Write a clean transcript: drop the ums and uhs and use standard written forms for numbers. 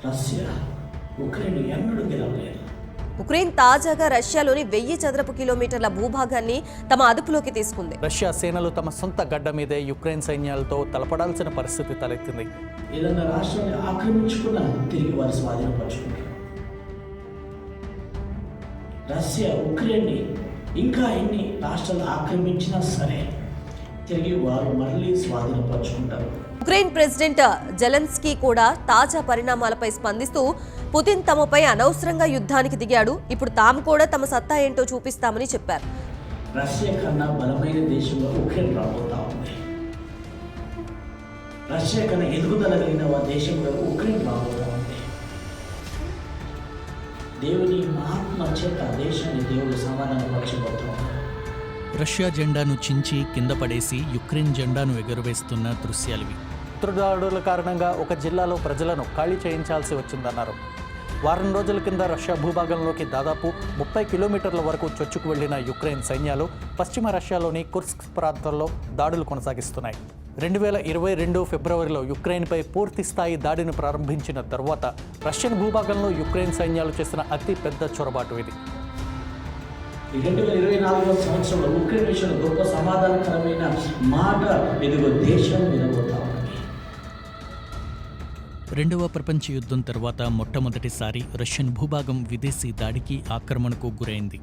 Russia Ukraine ఎన్నడూ గెలవలేదు. Ukraine తాజాగా రష్యాలోని 1000 చదరపు కిలోమీటర్ల భూభాగాన్ని తమ అదుపులోకి తీసుకుంది. రష్యా సేనలు తమ సొంత గడ్డ మీదే యుక్రెయిన్ సైన్యాలతో తలపడాల్సిన పరిస్థితి తలెత్తింది. ఏదన్నా రాష్ట్రాన్ని ఆక్రమించుకున్నా తిరిగి వారు స్వాధీనపరుచుకుంటారు. రష్యా ఉక్రెయిన్ని ఇంకా ఎన్ని రాష్ట్రాలు ఆక్రమించినా సరే తిరిగి వారు మళ్ళీ స్వాధీనపరుచుకుంటారు. ఉక్రెయిన్ ప్రెసిడెంట్ జెలెన్స్కీ కూడా తాజా పరిణామాలపై స్పందిస్తూ పుతిన్ తమపై అనవసరంగా యుద్ధానికి దిగాడు, ఇప్పుడు తాము కూడా తమ సత్తా ఏంటో చూపిస్తామని చెప్పారు. రష్యా కన్నా బలమైన దేశంలో ఉక్రెయిన్ రాబోతా ఉంది. రష్యా కన్నా ఎదుగుదల కలిగిన దేశంలో ఉక్రెయిన్ రాబోతా ఉంది. దేవుని మహాత్మ చేత దేశాన్ని దేవుడు సమాధానపరచబోతున్నాడు. రష్యా జెండాను చించి కింద పడేసి యుక్రెయిన్ జెండాను ఎగురవేస్తున్న దృశ్యాలివి. శత్రుదాడుల కారణంగా ఒక జిల్లాలో ప్రజలను ఖాళీ చేయించాల్సి వచ్చిందన్నారు. వారం రోజుల కింద రష్యా భూభాగంలోకి దాదాపు 30 కిలోమీటర్ల వరకు చొచ్చుకు వెళ్లిన యుక్రెయిన్ సైన్యాలు పశ్చిమ రష్యాలోని కుర్స్క్ ప్రాంతంలో దాడులు కొనసాగిస్తున్నాయి. 2022 ఫిబ్రవరిలో యుక్రెయిన్పై పూర్తి స్థాయి దాడిని ప్రారంభించిన తర్వాత రష్యన్ భూభాగంలో యుక్రెయిన్ సైన్యాలు చేసిన అతి పెద్ద చొరబాటు ఇది. 2024 సంవత్సరంలో ఉక్రెయిన్ విషయంలో గొప్ప సమాధానకరమైన మాట ఎదుగు దేశం వినబోతా ఉంది. రెండవ ప్రపంచ యుద్ధం తర్వాత మొట్టమొదటిసారి రష్యన్ భూభాగం విదేశీ దాడికి ఆక్రమణకు గురైంది.